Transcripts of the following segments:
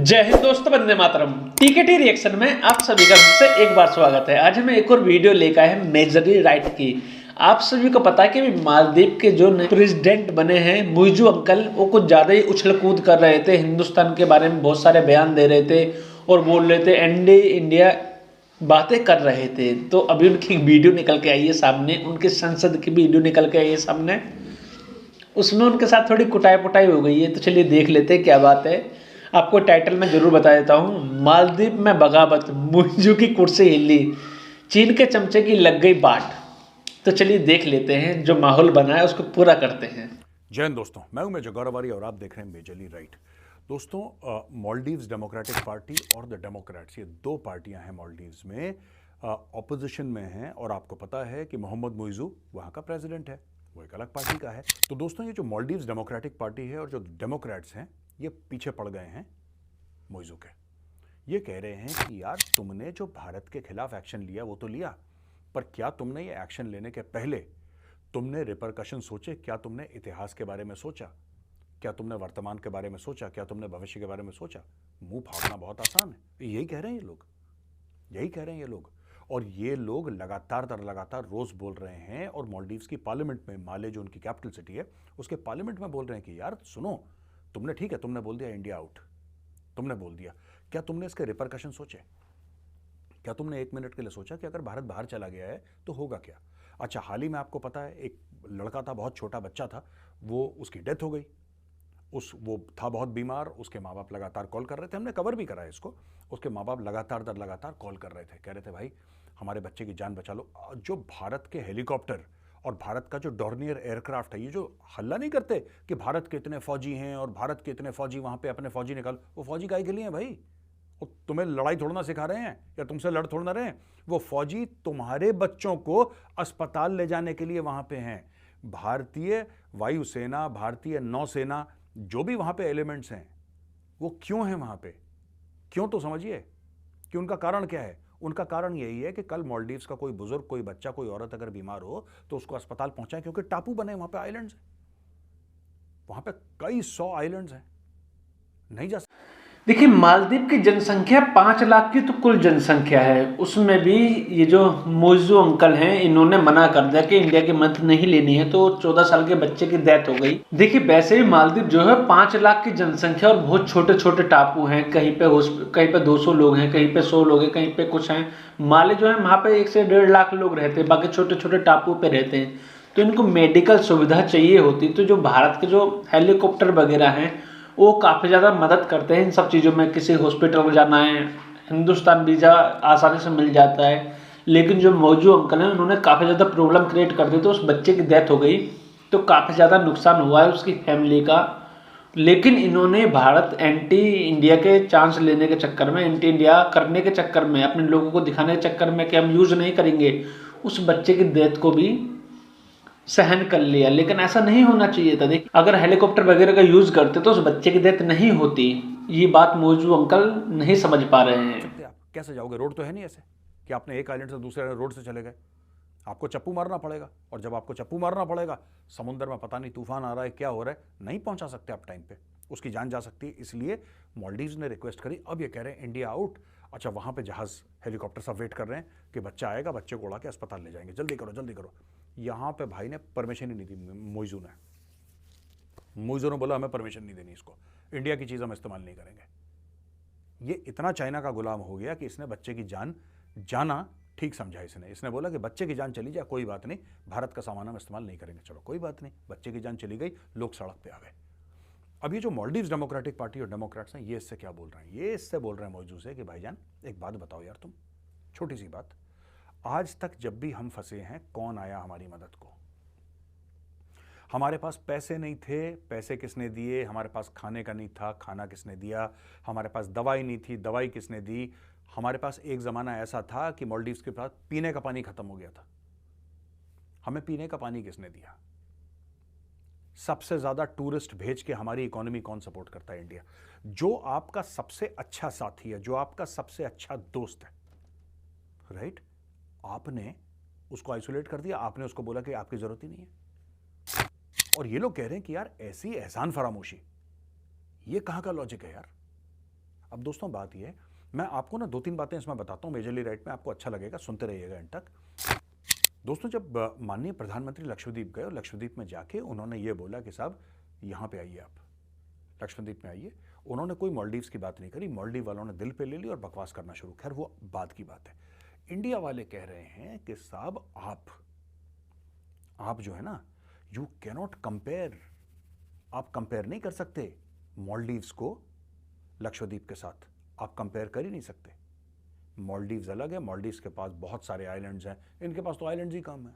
जय हिंद दोस्तों, वंदे मातरम। टीकेटी रिएक्शन में आप सभी का फिर से एक बार स्वागत है। आज हमें एक और वीडियो लेकर आए हैं मेजरली राइट की। आप सभी को पता है कि मालदीव के जो प्रेसिडेंट बने हैं मुइज़ू अंकल, वो कुछ ज़्यादा ही उछल कूद कर रहे थे, हिंदुस्तान के बारे में बहुत सारे बयान दे रहे थे और बोल रहे थे एंटी इंडिया बातें कर रहे थे। तो अभी उनकी वीडियो निकल के आई है सामने, उनके संसद की वीडियो निकल के आई है सामने। उसमें उनके साथ थोड़ी कुटाई पुटाई हो गई है, तो चलिए देख लेते हैं क्या बात है। आपको टाइटल में जरूर बता देता हूँ। मालदीव में बगावत, मुइज़ू की कुर्सी हिली, चीन के चमचे की लग गई बाट। तो चलिए देख लेते हैं, जो माहौल बना है उसको पूरा करते हैं। जय हिंद दोस्तों, मैं हूं मेजर गौरवारी और आप देख रहे हैं मेजरली राइट। दोस्तों, मालदीव्स डेमोक्रेटिक पार्टी और द डेमोक्रेट्स, ये दो पार्टियां हैं मालदीव्स में, ऑपोजिशन में हैं। और आपको पता है कि मोहम्मद मुइज़ू वहां का प्रेसिडेंट है, वो एक अलग पार्टी का है। तो दोस्तों, ये जो मालदीव्स डेमोक्रेटिक पार्टी है और जो डेमोक्रेट्स हैं, ये पीछे पड़ गए हैं मुइज़ू के। ये कह रहे हैं कि यार, तुमने जो भारत के खिलाफ एक्शन लिया वो तो लिया, पर क्या तुमने ये एक्शन लेने के पहले तुमने रिपरकशन सोचे? क्या तुमने इतिहास के बारे में सोचा? क्या तुमने वर्तमान के बारे में सोचा? क्या तुमने भविष्य के बारे में सोचा? मुंह फाड़ना बहुत आसान है। यही कह रहे हैं ये लोग, यही कह रहे हैं ये लोग। और ये लोग लगातार दर लगातार रोज बोल रहे हैं। और मालदीव्स की पार्लियामेंट में, माले जो उनकी कैपिटल सिटी है, उसके पार्लियामेंट में बोल रहे हैं कि यार सुनो, तुमने ठीक है, तुमने बोल दिया इंडिया आउट, तुमने बोल दिया, क्या तुमने इसके रिपरकशन सोचे? क्या तुमने एक मिनट के लिए सोचा कि अगर भारत बाहर चला गया है तो होगा क्या? अच्छा, हाल ही में आपको पता है, एक लड़का था, बहुत छोटा बच्चा था, वो उसकी डेथ हो गई। वो था बहुत बीमार, उसके माँ बाप लगातार कॉल कर रहे थे, हमने कवर भी करा है इसको। उसके माँ बाप लगातार कॉल कर रहे थे, कह रहे थे भाई हमारे बच्चे की जान बचा लो। जो भारत के हेलीकॉप्टर और भारत का जो डॉर्नियर एयरक्राफ्ट है, ये जो हल्ला नहीं करते कि भारत के इतने फौजी हैं और भारत के इतने फौजी वहां पे अपने फौजी निकाल, वो फौजी काहे के लिए हैं भाई? वो तुम्हें लड़ाई थोड़ा ना सिखा रहे हैं या तुमसे लड़ थोड़ा ना रहे हैं। वो फौजी तुम्हारे बच्चों को अस्पताल ले जाने के लिए वहां पे हैं। भारतीय वायुसेना, भारतीय नौसेना, जो भी वहां पे एलिमेंट्स हैं, वो क्यों हैं वहां पे? क्यों, तो समझिए कि उनका कारण क्या है। उनका कारण यही है कि कल मालदीव्स का कोई बुजुर्ग, कोई बच्चा, कोई औरत अगर बीमार हो तो उसको अस्पताल पहुंचाएं, क्योंकि टापू बने वहां पे, आइलैंड्स हैं, वहां पे कई 100 आइलैंड्स हैं, नहीं जा। देखिए, मालदीव की जनसंख्या 5 लाख की तो कुल जनसंख्या है, उसमें भी ये जो मुइज़ू अंकल हैं, इन्होंने मना कर दिया कि इंडिया की मदद नहीं लेनी है, तो 14 साल के बच्चे की डेथ हो गई। देखिए, वैसे भी मालदीव जो है 5 लाख की जनसंख्या और बहुत छोटे छोटे टापू हैं। कहीं पे 200 लोग हैं, कहीं पे 100 लोग हैं, कहीं पे कुछ हैं। माले जो है वहाँ पे 1 से 1.5 लाख लोग रहते हैं, बाकी छोटे छोटे टापू पे रहते हैं। तो इनको मेडिकल सुविधा चाहिए होती, तो जो भारत के जो हेलीकॉप्टर वगैरह हैं वो काफ़ी ज़्यादा मदद करते हैं इन सब चीज़ों में। किसी हॉस्पिटल में जाना है, हिंदुस्तान वीज़ा आसानी से मिल जाता है। लेकिन जो मुइज़ू अंकल हैं, उन्होंने काफ़ी ज़्यादा प्रॉब्लम क्रिएट कर दी, तो उस बच्चे की डेथ हो गई, तो काफ़ी ज़्यादा नुकसान हुआ है उसकी फैमिली का। लेकिन इन्होंने भारत एंटी इंडिया के चांस लेने के चक्कर में, एंटी इंडिया करने के चक्कर में, अपने लोगों को दिखाने के चक्कर में कि हम यूज़ नहीं करेंगे, उस बच्चे की डेथ को भी सहन कर लिया। लेकिन ऐसा नहीं होना चाहिए था। देखिए, अगर हेलीकॉप्टर वगैरह का यूज करते तो उस बच्चे की डेथ नहीं होती। ये बात मुइज़ू अंकल नहीं समझ पा रहे हैं। आप कैसे जाओगे? रोड तो है नहीं ऐसे कि आपने एक आइलैंड से दूसरे रोड से चले गए। आपको चप्पू मारना पड़ेगा, और जब आपको चप्पू मारना पड़ेगा, समुद्र में पता नहीं तूफान आ रहा है, क्या हो रहा है, नहीं पहुंचा सकते आप टाइम पे, उसकी जान जा सकती है। इसलिए मालदीव्स ने रिक्वेस्ट करी। अब ये कह रहे हैं इंडिया आउट। अच्छा, वहां पे जहाज, हेलीकॉप्टर सब वेट कर रहे हैं कि बच्चा आएगा, बच्चे को उड़ा के अस्पताल ले जाएंगे, जल्दी करो जल्दी करो। यहां पे भाई ने परमिशन ही नहीं दी, मुइज़ू ने बोला हमें परमिशन नहीं देनी, इसको इंडिया की चीज हम इस्तेमाल नहीं करेंगे। ये इतना चाइना का गुलाम हो गया कि इसने बच्चे की जान जाना ठीक समझा। इसने बोला कि बच्चे की जान चली जाए कोई बात नहीं, भारत का सामान हम इस्तेमाल नहीं करेंगे। चलो कोई बात नहीं, बच्चे की जान चली गई, लोग सड़क पे आ गए। अब ये जो मालदीव्स डेमोक्रेटिक पार्टी और डेमोक्रेट्स हैं, ये इससे क्या बोल रहे हैं? ये इससे बोल रहे हैं मुइज़ू से कि भाईजान एक बात बताओ यार, तुम, छोटी सी बात, आज तक जब भी हम फंसे हैं, कौन आया हमारी मदद को? हमारे पास पैसे नहीं थे, पैसे किसने दिए? हमारे पास खाने का नहीं था, खाना किसने दिया? हमारे पास दवाई नहीं थी, दवाई किसने दी? हमारे पास एक जमाना ऐसा था कि मालदीव्स के पास पीने का पानी खत्म हो गया था, हमें पीने का पानी किसने दिया? सबसे ज्यादा टूरिस्ट भेज के हमारी इकोनॉमी कौन सपोर्ट करता है? इंडिया। जो आपका सबसे अच्छा साथी है, जो आपका सबसे अच्छा दोस्त है, राइट, आपने उसको आइसोलेट कर दिया, आपने उसको बोला कि आपकी जरूरत ही नहीं है। और ये लोग कह रहे हैं कि यार ऐसी एहसान फरामोशी, ये कहां का लॉजिक है यार? अब दोस्तों बात ये है, मैं आपको ना 2-3 बातें इसमें बताता हूँ मेजरली राइट में, आपको अच्छा लगेगा, सुनते रहिएगा एंड तक। दोस्तों जब माननीय प्रधानमंत्री लक्षद्वीप गए और लक्षद्वीप में जाके उन्होंने ये बोला कि साहब यहाँ पे आइए, आप लक्षद्वीप में आइए, उन्होंने कोई मालदीव्स की बात नहीं करी, मालदीव वालों ने दिल पे ले ली और बकवास करना शुरू, खैर वो बात की बात है। इंडिया वाले कह रहे हैं कि साहब आप जो है ना, यू कैनॉट कंपेयर, आप कंपेयर नहीं कर सकते मालदीव्स को लक्षद्वीप के साथ, आप कंपेयर कर ही नहीं सकते। मालदीव्स अलग है, मालदीव्स के पास बहुत सारे आइलैंड्स हैं, इनके पास तो आइलैंड्स ही कम है,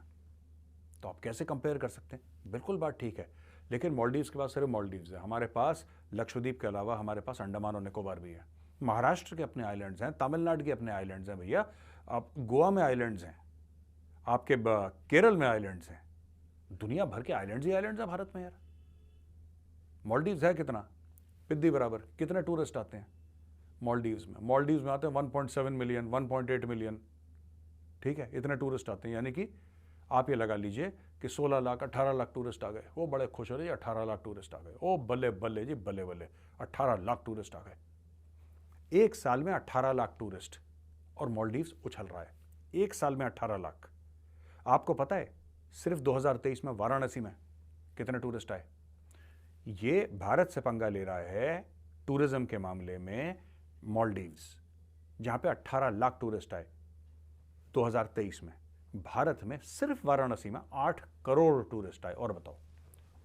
तो आप कैसे कंपेयर कर सकते हैं? बिल्कुल बात ठीक है, लेकिन मालदीव्स के पास सिर्फ मालदीव्स है, हमारे पास लक्षद्वीप के अलावा हमारे पास अंडमान और निकोबार भी है, महाराष्ट्र के अपने आइलैंड्स हैं, तमिलनाडु के अपने आइलैंड्स हैं भैया, आप गोवा में आइलैंड्स हैं, आपके केरल में आइलैंड्स हैं, दुनिया भर के आइलैंड्स ही आइलैंड्स हैं भारत में यार। मालदीव्स है कितना, पिद्दी बराबर, कितने टूरिस्ट आते हैं मालदीव्स में आते हैं 1.7 मिलियन, 1.8 मिलियन, ठीक है, इतने टूरिस्ट आते हैं, यानी कि आप ये लगा लीजिए कि 16 लाख 18 लाख टूरिस्ट आ गए, वो बड़े खुश हो रहे, 18 लाख टूरिस्ट आ गए, ओ बल्ले बल्ले जी बल्ले बल्ले, 18 लाख टूरिस्ट आ गए एक साल में, 18 लाख टूरिस्ट, और मालदीव्स उछल रहा है एक साल में 18 लाख। आपको पता है सिर्फ 2023 में वाराणसी में कितने टूरिस्ट आए? ये भारत से पंगा ले रहा है टूरिज्म के मामले में मालदीव्स, जहां पे 18 लाख टूरिस्ट आए 2023 में, भारत में सिर्फ वाराणसी में 8 करोड़ टूरिस्ट आए। और बताओ,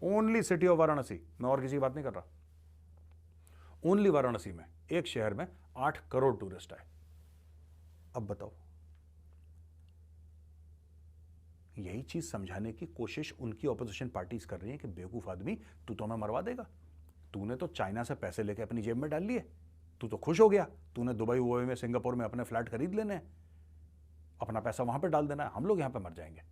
ओनली सिटी ऑफ वाराणसी, मैं और किसी की बात नहीं कर रहा, ओनली वाराणसी में, एक शहर में 8 करोड़ टूरिस्ट आए। अब बताओ, यही चीज समझाने की कोशिश उनकी ऑपोजिशन पार्टीज कर रही है कि बेवकूफ आदमी, तू तो हमें मरवा देगा, तूने तो चाइना से पैसे लेके अपनी जेब में डाल लिए, तू तो खुश हो गया, तूने दुबई वुबई में सिंगापुर में अपने फ्लैट खरीद लेने हैं, अपना पैसा वहां पे डाल देना है, हम लोग यहां पे मर जाएंगे।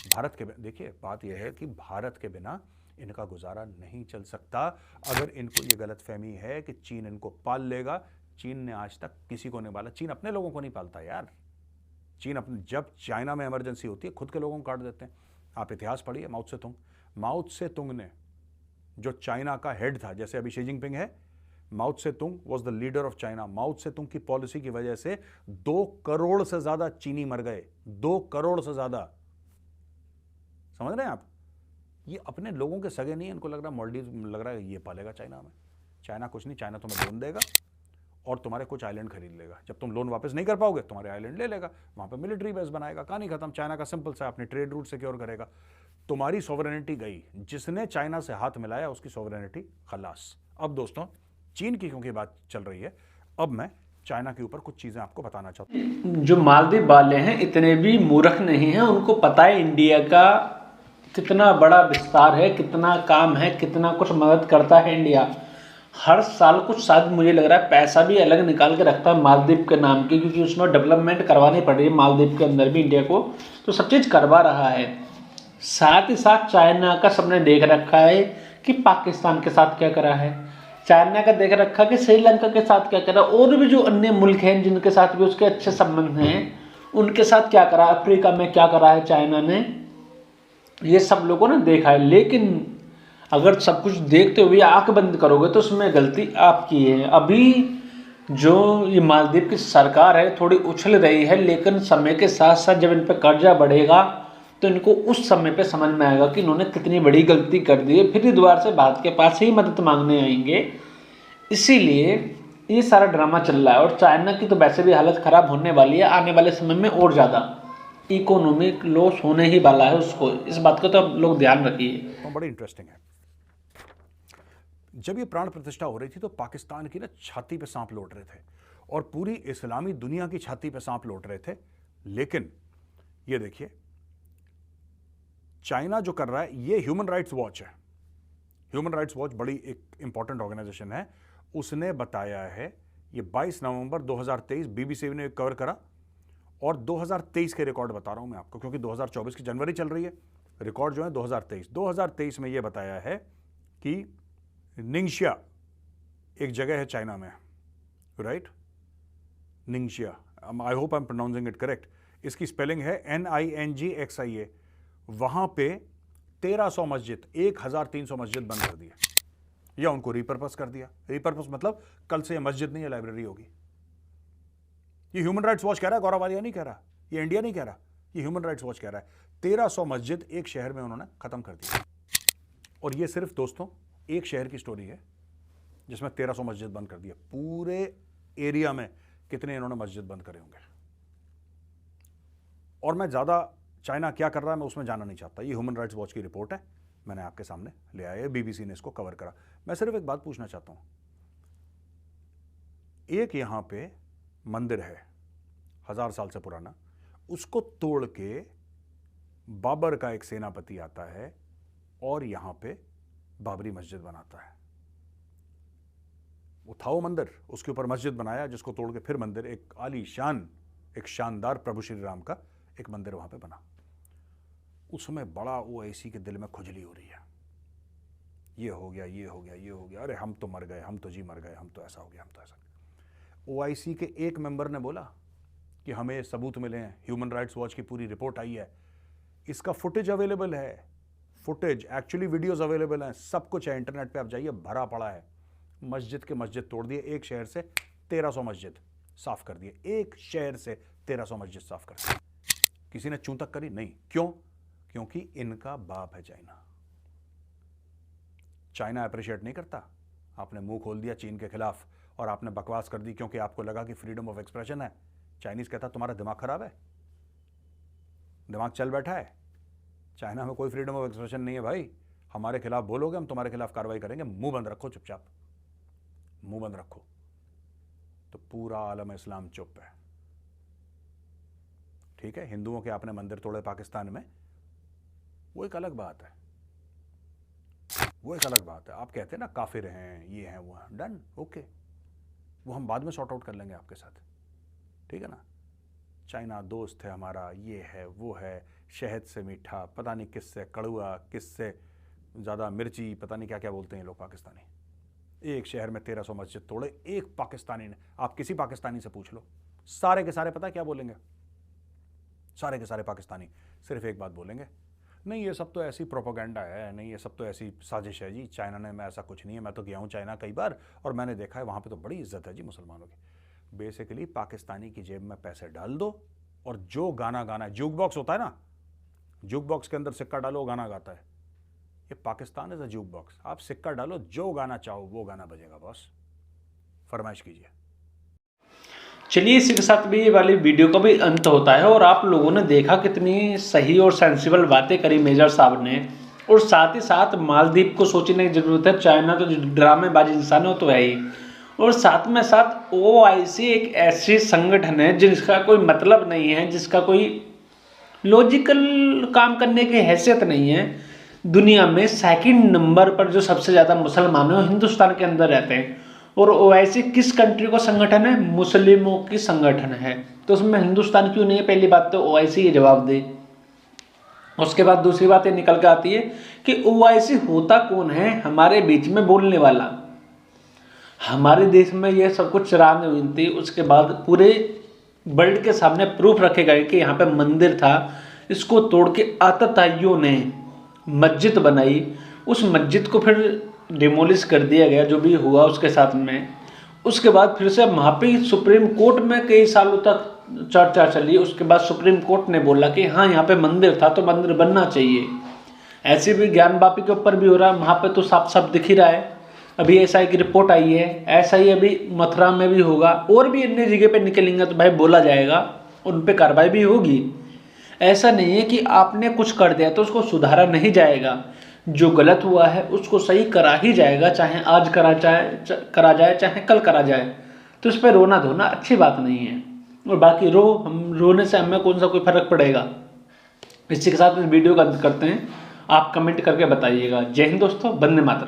भारत के, देखिए बात यह है कि भारत के बिना इनका गुजारा नहीं चल सकता। अगर इनको ये गलतफहमी है कि चीन इनको पाल लेगा, चीन ने आज तक किसी को नहीं पाला, चीन अपने लोगों को नहीं पालता यार, चीन अपने, जब चाइना में इमरजेंसी होती है खुद के लोगों को काट देते हैं। आप इतिहास पढ़िए, माओ त्से तुंग ने, जो चाइना का हेड था, जैसे अभी शी जिनपिंग है, Mao Tse Tung was the leader of China, Mao Tse Tung की पॉलिसी की वजह से 2 करोड़ से ज्यादा चीनी मर गए, 2 करोड़ से ज्यादा, समझ रहे हैं आप? ये अपने लोगों के सगे नहीं है, इनको लग रहा है मालदीव, लग रहा है ये पालेगा चाइना में, चाइना कुछ नहीं, चाइना तुम्हें लोन देगा और तुम्हारे कुछ आइलैंड खरीद लेगा, जब तुम लोन वापस नहीं कर पाओगे तुम्हारे आइलैंड ले लेगा, वहां पे मिलिट्री बेस बनाएगा, कहानी खत्म। चाइना का सिंपल सा अपने ट्रेड रूट सिक्योर करेगा, तुम्हारी सॉवरेनिटी गई, जिसने चाइना से हाथ मिलाया उसकी सॉवरेनिटी खलास। अब दोस्तों चीन की क्योंकि बात चल रही है, अब मैं चाइना के ऊपर कुछ चीजें आपको बताना चाहता हूं। जो मालदीव वाले हैं इतने भी मूर्ख नहीं हैं, उनको पता है इंडिया का कितना बड़ा विस्तार है, कितना काम है, कितना कुछ मदद करता है इंडिया। हर साल कुछ, शायद मुझे लग रहा है पैसा भी अलग निकाल के रखता है मालदीव के नाम की, क्योंकि उसमें डेवलपमेंट करवानी पड़ रही है मालदीव के अंदर भी इंडिया को, तो सब चीज़ करवा रहा है। साथ ही साथ चाइना का सबने देख रखा है कि पाकिस्तान के साथ क्या करा है, चाइना का देख रखा कि श्रीलंका के साथ क्या करा, और भी जो अन्य मुल्क हैं जिनके साथ भी उसके अच्छे संबंध हैं उनके साथ क्या करा, अफ्रीका में क्या करा है चाइना ने, ये सब लोगों ने देखा है। लेकिन अगर सब कुछ देखते हुए आंख बंद करोगे तो उसमें गलती आपकी है। अभी जो ये मालदीव की सरकार है थोड़ी उछल रही है, लेकिन समय के साथ साथ जब इन पर कर्जा बढ़ेगा तो इनको उस समय पे समझ में आएगा कि इन्होंने कितनी बड़ी गलती कर दी है, फिर ये दोबारा से भारत के पास ही मदद मांगने आएंगे। इसीलिए ये सारा ड्रामा चल रहा है, और चाइना की तो वैसे भी हालत ख़राब होने वाली है, आने वाले समय में और ज़्यादा इकोनॉमिक लॉस होने ही वाला है उसको, इस बात का तो आप लोग ध्यान रखिए। तो बड़ी इंटरेस्टिंग है, जब ये प्राण प्रतिष्ठा हो रही थी तो पाकिस्तान की ना छाती पे सांप लौट रहे थे और पूरी इस्लामी दुनिया की छाती पे सांप लौट रहे थे। लेकिन ये देखिए चाइना जो कर रहा है, ये ह्यूमन राइट्स वॉच है, ह्यूमन राइट्स वॉच बड़ी एक इंपॉर्टेंट ऑर्गेनाइजेशन है, उसने बताया है, ये 22 नवंबर 2023 बीबीसी ने कवर करा, और 2023 के रिकॉर्ड बता रहा हूं मैं आपको, क्योंकि 2024 की जनवरी चल रही है, रिकॉर्ड जो है 2023 में ये बताया है कि निंगशिया एक जगह है चाइना में, right, Ningxia, I hope I am pronouncing it correct, इसकी स्पेलिंग है NINGXIA, वहां पे 1300 मस्जिद, 1300 मस्जिद बंद कर दिए, या उनको रिपर्पस कर दिया। रिपर्पस मतलब कल से ये मस्जिद नहीं है, लाइब्रेरी होगी। ये ह्यूमन राइट्स वॉच कह रहा है, गौरव आर्या नहीं कह रहा, ये इंडिया नहीं कह रहा, ये ह्यूमन राइट्स वॉच कह रहा है। 1300 मस्जिद एक शहर में उन्होंने खत्म कर दिया। और ये सिर्फ दोस्तों एक शहर की स्टोरी है जिसमें 1300 मस्जिद बंद कर दिया। पूरे एरिया में कितने इन्होंने मस्जिद बंद करे होंगे। और मैं ज़्यादा चाइना क्या कर रहा है मैं उसमें जाना नहीं चाहता। ये ह्यूमन राइट्स वॉच की रिपोर्ट है, मैंने आपके सामने ले आया है, बीबीसी ने इसको कवर करा। मैं सिर्फ एक बात पूछना चाहता हूं, एक यहां पे मंदिर है 1000 साल से पुराना, उसको तोड़ के बाबर का एक सेनापति आता है और यहां पे बाबरी मस्जिद बनाता है। वो था वो मंदिर, उसके ऊपर मस्जिद बनाया, जिसको तोड़ के फिर मंदिर, एक आलीशान, एक शानदार प्रभु श्री राम का एक मंदिर वहां पे बना। उसमें बड़ा ओआईसी के दिल में खुजली हो रही है, ये हो गया, ये हो गया, ये हो गया, अरे हम तो मर गए, हम तो जी मर गए, हम तो ऐसा हो गया, हम तो ऐसा। ओआईसी के एक मेंबर ने बोला कि हमें सबूत मिले हैं, ह्यूमन राइट्स वॉच की पूरी रिपोर्ट आई है, इसका फुटेज अवेलेबल है, फुटेज एक्चुअली वीडियोस अवेलेबल हैं, सब कुछ है, इंटरनेट पे आप जाइए, भरा पड़ा है। मस्जिद के मस्जिद तोड़ दिए, एक शहर से 1300 मस्जिद साफ कर दिए, एक शहर से 1300 मस्जिद साफ कर दिए। किसी ने चूं तक करी नहीं, क्यों? क्योंकि इनका बाप है चाइना। चाइना अप्रिशिएट नहीं करता। आपने मुंह खोल दिया चीन के खिलाफ और आपने बकवास कर दी क्योंकि आपको लगा कि फ्रीडम ऑफ एक्सप्रेशन है। चाइनीज कहता तुम्हारा दिमाग खराब है, दिमाग चल बैठा है, चाइना में कोई फ्रीडम ऑफ एक्सप्रेशन नहीं है भाई। हमारे खिलाफ बोलोगे हम तुम्हारे खिलाफ कार्रवाई करेंगे, मुंह बंद रखो, चुपचाप मुंह बंद रखो। तो पूरा आलम इस्लाम चुप है, ठीक है। हिंदुओं के आपने मंदिर तोड़े पाकिस्तान में, वो एक अलग बात है, वो एक अलग बात है। आप कहते हैं ना काफिर हैं, ये हैं, वो हैं, डन, ओके, वो हम बाद में सॉर्ट आउट कर लेंगे आपके साथ, ठीक है ना। चाइना दोस्त है हमारा, ये है, वो है, शहद से मीठा, पता नहीं किससे कड़वा, किससे ज़्यादा मिर्ची, पता नहीं क्या क्या बोलते हैं लोग पाकिस्तानी। एक शहर में 1300 मस्जिद तोड़े एक पाकिस्तानी ने। आप किसी पाकिस्तानी से पूछ लो, सारे के सारे पता है क्या बोलेंगे? सारे के सारे पाकिस्तानी सिर्फ एक बात बोलेंगे, नहीं ये सब तो ऐसी प्रोपेगेंडा है, नहीं ये सब तो ऐसी साजिश है जी, चाइना ने, मैं ऐसा कुछ नहीं है, मैं तो गया हूँ चाइना कई बार और मैंने देखा है वहाँ पे तो बड़ी इज्जत है जी मुसलमानों की। बेसिकली पाकिस्तानी की जेब में पैसे डाल दो और जो गाना गाना है, जूक बॉक्स होता है ना, जूक बॉक्स के अंदर सिक्का डालो, गाना गाता है, ये Pakistan is a juke box. आप सिक्का डालो, जो गाना चाहो वो गाना बजेगा बॉस, फरमाइश कीजिए। चलिए इसी के साथ भी ये वाली वीडियो का भी अंत होता है। और आप लोगों ने देखा कितनी सही और सेंसिबल बातें करी मेजर साहब ने, और साथ ही साथ मालदीव को सोचने की जरूरत है। चाइना तो ड्रामेबाज इंसान हो तो है ही, और साथ में साथ ओआईसी एक ऐसी संगठन है जिसका कोई मतलब नहीं है, जिसका कोई लॉजिकल काम करने की हैसियत नहीं है। दुनिया में सेकंड नंबर पर जो सबसे ज़्यादा मुसलमान हैं हिंदुस्तान के अंदर रहते हैं, और ओआईसी किस कंट्री का संगठन है? मुस्लिमों की संगठन है। तो उसमें हिंदुस्तान क्यों नहीं है? पहली बात तो ओआईसी ये जवाब दे। उसके बाद दूसरी बात ये निकल के आती है कि ओआईसी होता कौन है? हमारे बीच में बोलने वाला। हमारे देश में ये सब कुछ चराने हुई थी, उसके बाद पूरे वर्ल्ड के सामने प्रूफ रखे गए कि यहाँ पे मंदिर था, इसको तोड़ के आतताइयों ने मस्जिद बनाई। उस मस्जिद को फिर डिमोलिश कर दिया गया, जो भी हुआ उसके साथ में। उसके बाद फिर से वहाँ पे सुप्रीम कोर्ट में कई सालों तक चर्चा चली। उसके बाद सुप्रीम कोर्ट ने बोला कि हाँ यहाँ पे मंदिर था तो मंदिर बनना चाहिए। ऐसे भी ज्ञान वापी के ऊपर भी हो रहा है, वहाँ पे तो साफ साफ दिख ही रहा है। अभी एसआई की रिपोर्ट आई है, ऐसा ही अभी मथुरा में भी होगा, और भी अन्य जगह पे निकलेंगे तो भाई बोला जाएगा, उन पे कार्रवाई भी होगी। ऐसा नहीं है कि आपने कुछ कर दिया तो उसको सुधारा नहीं जाएगा। जो गलत हुआ है उसको सही करा ही जाएगा, चाहे आज करा जाए चाहे कल करा जाए। तो इस पर रोना धोना अच्छी बात नहीं है। और बाकी हम रोने से हमें कौन सा कोई फर्क पड़ेगा। इसी के साथ इस वीडियो का अंत करते हैं। आप कमेंट करके बताइएगा। जय हिंद दोस्तों, वंदे मातरम।